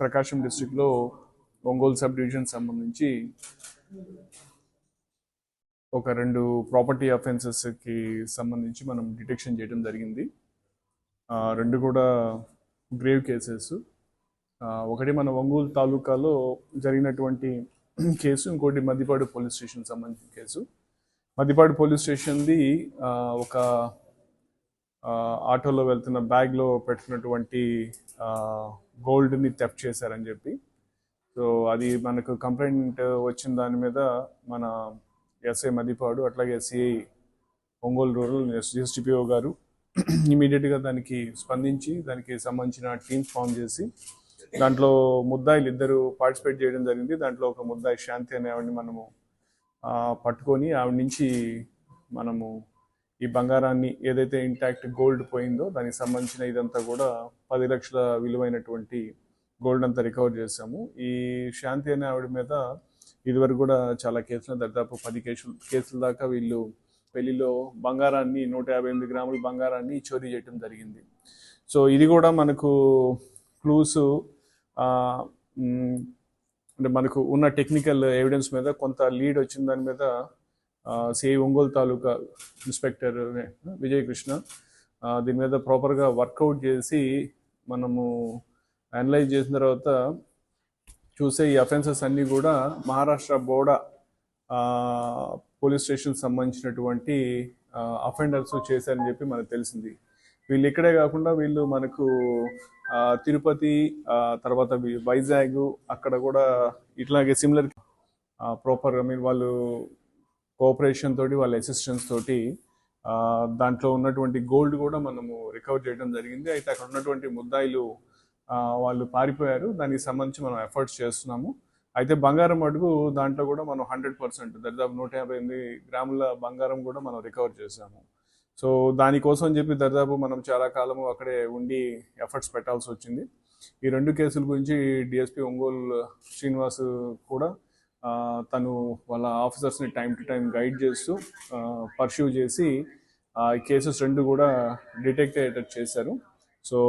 ప్రకాశం డిస్ట్రిక్ట్లో Ongole sub division సంబంధించి ఒక 2 ప్రాపర్టీ అఫెన్సెస్కి సంబంధించి మనం డిటెక్షన్ చేయడం జరిగింది. 2 కూడా గ్రేవ్ కేసెస్. ఒకటి మన ఒంగోలు తాలూకాలో జరిగినటువంటి కేసు, ఇంకోటి మద్దిపాడు పోలీస్ స్టేషన్ సంబంధించిన కేసు. మద్దిపాడు పోలీస్ స్టేషన్ది ఒక ఆటోలో వెళ్తున్న బ్యాగ్లో పెట్టుకున్నటువంటి గోల్డ్ని థెఫ్ట్ చేశారని చెప్పి, సో అది మనకు కంప్లైంట్ వచ్చిన దాని మీద మన ఎస్ఐ మద్దిపాడు అట్లాగే సిఐ ఒంగోలు రూరల్ ఎస్డిపిఓ గారు ఇమీడియట్గా దానికి స్పందించి దానికి సంబంధించిన టీమ్ ఫామ్ చేసి దాంట్లో ముద్దాయిలు 2 పార్టిసిపేట్ చేయడం జరిగింది. దాంట్లో ఒక ముద్దాయి శాంతి అనే ఆవిడని మనము పట్టుకొని ఆవిడ నుంచి మనము ఈ బంగారాన్ని ఏదైతే ఇంటాక్ట్ గోల్డ్ పోయిందో దానికి సంబంధించిన ఇదంతా కూడా 10 లక్షల విలువైనటువంటి గోల్డ్ అంతా రికవర్ చేసాము. ఈ శాంతి అనే ఆవిడ మీద ఇదివరకు కూడా చాలా కేసులు, దాదాపు 10 కేసుల దాకా వీళ్ళు పెళ్లిలో బంగారాన్ని 158 గ్రాముల బంగారాన్ని చోరీ చేయడం జరిగింది. సో ఇది కూడా మనకు క్లూస్, అంటే మనకు ఉన్న టెక్నికల్ ఎవిడెన్స్ మీద కొంత లీడ్ వచ్చిన దాని మీద సిఐ ఒంగోలు తాలూకా ఇన్స్పెక్టర్ విజయకృష్ణ దీని మీద ప్రాపర్గా వర్కౌట్ చేసి మనము అనలైజ్ చేసిన తర్వాత చూసే ఈ అఫెన్సెస్ అన్నీ కూడా మహారాష్ట్ర బోడా పోలీస్ స్టేషన్ సంబంధించినటువంటి అఫెండర్స్ చేశారని చెప్పి మనకు తెలిసింది. వీళ్ళు ఇక్కడే కాకుండా వీళ్ళు మనకు తిరుపతి, తర్వాత వైజాగ్ అక్కడ కూడా ఇట్లాగే సిమిలర్ ప్రాపర్ వాళ్ళు కోఆపరేషన్ తోటి, వాళ్ళ అసిస్టెన్స్ తోటి దాంట్లో ఉన్నటువంటి గోల్డ్ కూడా మనము రికవర్ చేయడం జరిగింది. అయితే అక్కడ ఉన్నటువంటి ముద్దాయిలు వాళ్ళు పారిపోయారు. దానికి సంబంధించి మనం ఎఫర్ట్స్ చేస్తున్నాము. అయితే బంగారం అడుగు దాంట్లో కూడా మనం 100%, దాదాపు 158 గ్రాముల బంగారం కూడా మనం రికవర్ చేసాము. సో దానికోసం చెప్పి దాదాపు మనం చాలా కాలము అక్కడే ఉండి ఎఫర్ట్స్ పెట్టాల్సి వచ్చింది. ఈ 2 కేసుల గురించి డిఎస్పీ ఒంగోలు శ్రీనివాస్ కూడా తను వాళ్ళ ఆఫీసర్స్ని టైం టు టైం గైడ్ చేస్తూ పర్స్యూ చేసి ఈ కేసెస్ 2 కూడా డిటెక్ట్ అయ్యేటట్టు చేశారు. సో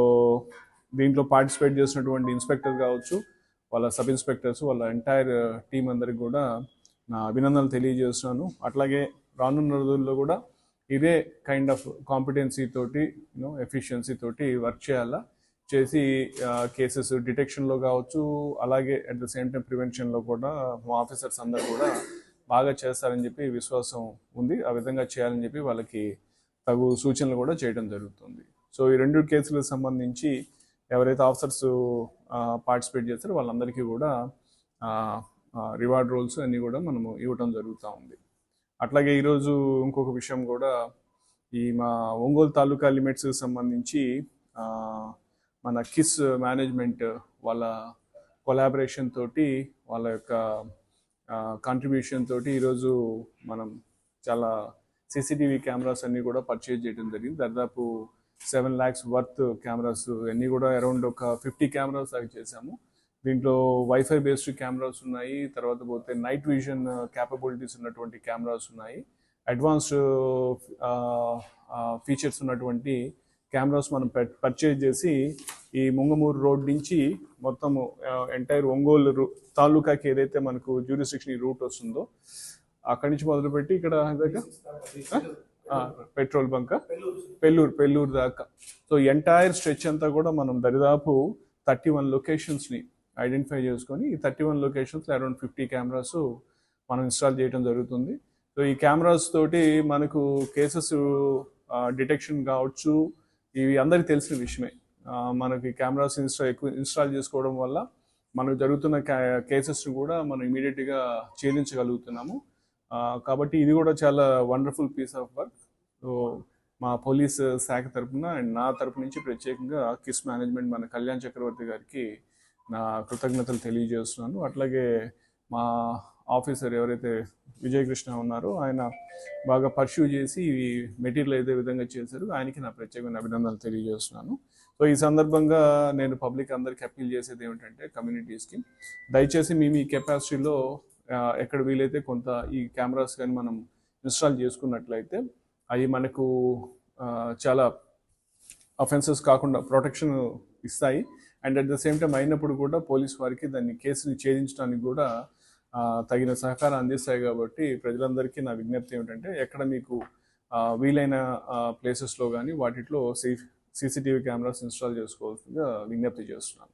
దీంట్లో పార్టిసిపేట్ చేసినటువంటి ఇన్స్పెక్టర్ కావచ్చు, వాళ్ళ సబ్ ఇన్స్పెక్టర్స్, వాళ్ళ ఎంటైర్ టీం అందరికి కూడా నా అభినందనలు తెలియజేస్తున్నాను. అట్లాగే రానున్న రోజుల్లో కూడా ఇదే కైండ్ ఆఫ్ కాంపిటెన్సీ తోటి, ఎఫిషియన్సీ తోటి వర్క్ చేసి కేసెస్ డిటెక్షన్లో కావచ్చు, అలాగే అట్ ద సేమ్ టైం ప్రివెన్షన్లో కూడా మా ఆఫీసర్స్ అందరూ కూడా బాగా చేస్తారని చెప్పి విశ్వాసం ఉంది. ఆ విధంగా చేయాలని చెప్పి వాళ్ళకి తగు సూచనలు కూడా చేయడం జరుగుతుంది. సో ఈ 2 కేసులకు సంబంధించి ఎవరైతే ఆఫీసర్స్ పార్టిసిపేట్ చేస్తారో వాళ్ళందరికీ కూడా రివార్డ్ రోల్స్ అన్నీ కూడా మనము ఇవ్వటం జరుగుతూ ఉంది. అట్లాగే ఈరోజు ఇంకొక విషయం కూడా, ఈ మా ఒంగోలు తాలూకా లిమిట్స్కి సంబంధించి మన కిస్ మేనేజ్మెంట్ వాళ్ళ కొలాబరేషన్ తోటి, వాళ్ళ యొక్క కాంట్రిబ్యూషన్ తోటి ఈరోజు మనం చాలా సీసీటీవీ కెమెరాస్ అన్నీ కూడా పర్చేజ్ చేయడం జరిగింది. దాదాపు 7 lakhs వర్త్ కెమెరాస్ అన్నీ కూడా అరౌండ్ ఒక 50 కెమెరాస్ దాకా చేసాము. దీంట్లో వైఫై బేస్డ్ కెమెరాస్ ఉన్నాయి, తర్వాత పోతే నైట్ విజన్ క్యాపబిలిటీస్ ఉన్నటువంటి కెమెరాస్ ఉన్నాయి, అడ్వాన్స్డ్ ఫీచర్స్ ఉన్నటువంటి కెమెరాస్ మనం పర్చేజ్ చేసి ఈ ముంగమూరు రోడ్ నుంచి మొత్తము ఎంటైర్ ఒంగోలు తాలూకాకి ఏదైతే మనకు జ్యూరిస్డిక్షన్ రూట్ వస్తుందో అక్కడి నుంచి మొదలుపెట్టి ఇక్కడ పెట్రోల్ బంక్ పెల్లూరు దాకా, సో ఎంటైర్ స్ట్రెచ్ అంతా కూడా మనం దరిదాపు 31 లొకేషన్స్ని ఐడెంటిఫై చేసుకొని ఈ 31 లొకేషన్స్లో అరౌండ్ 50 కెమెరాస్ మనం ఇన్స్టాల్ చేయడం జరుగుతుంది. సో ఈ కెమెరాస్ తోటి మనకు కేసెస్ డిటెక్షన్ కావచ్చు, ఇవి అందరికీ తెలిసిన విషయమే. మనకి కెమెరాస్ ఎక్కువ ఇన్స్టాల్ చేసుకోవడం వల్ల మనకు జరుగుతున్న కేసెస్ని కూడా మనం ఇమీడియట్గా ఛేదించగలుగుతున్నాము. కాబట్టి ఇది కూడా చాలా wonderful piece of work. So మా పోలీస్ శాఖ తరఫున అండ్ నా తరపు నుంచి ప్రత్యేకంగా కిస్ మేనేజ్మెంట్ మన కళ్యాణ్ చక్రవర్తి గారికి నా కృతజ్ఞతలు తెలియజేస్తున్నాను. అట్లాగే మా ఆఫీసర్ ఎవరైతే విజయకృష్ణ ఉన్నారో ఆయన బాగా పర్స్యూ చేసి ఈ మెటీరియల్ ఏదే విధంగా చేశారు, ఆయనకి నా ప్రత్యేకమైన అభినందనలు తెలియజేస్తున్నాను. సో ఈ సందర్భంగా నేను పబ్లిక్ అందరికీ అప్పీల్ చేసేది ఏమిటంటే, కమ్యూనిటీస్కి దయచేసి మీ కెపాసిటీలో ఎక్కడ వీలైతే కొంత ఈ కెమెరాస్ కానీ మనం ఇన్స్టాల్ చేసుకున్నట్లయితే అవి మనకు చాలా అఫెన్సెస్ కాకుండా ప్రొటెక్షన్ ఇస్తాయి. And at the same time అయినప్పుడు కూడా పోలీస్ వారికి దాన్ని కేసుని ఛేదించడానికి కూడా తగిన సహకారం అందిస్తాయి. కాబట్టి ప్రజలందరికీ నా విజ్ఞప్తి ఏమిటంటే ఎక్కడ మీకు వీలైన ప్లేసెస్లో కానీ వాటిలో సీసీటీవీ కెమెరాస్ ఇన్స్టాల్ చేసుకోవాల్సిందిగా విజ్ఞప్తి చేస్తున్నాను.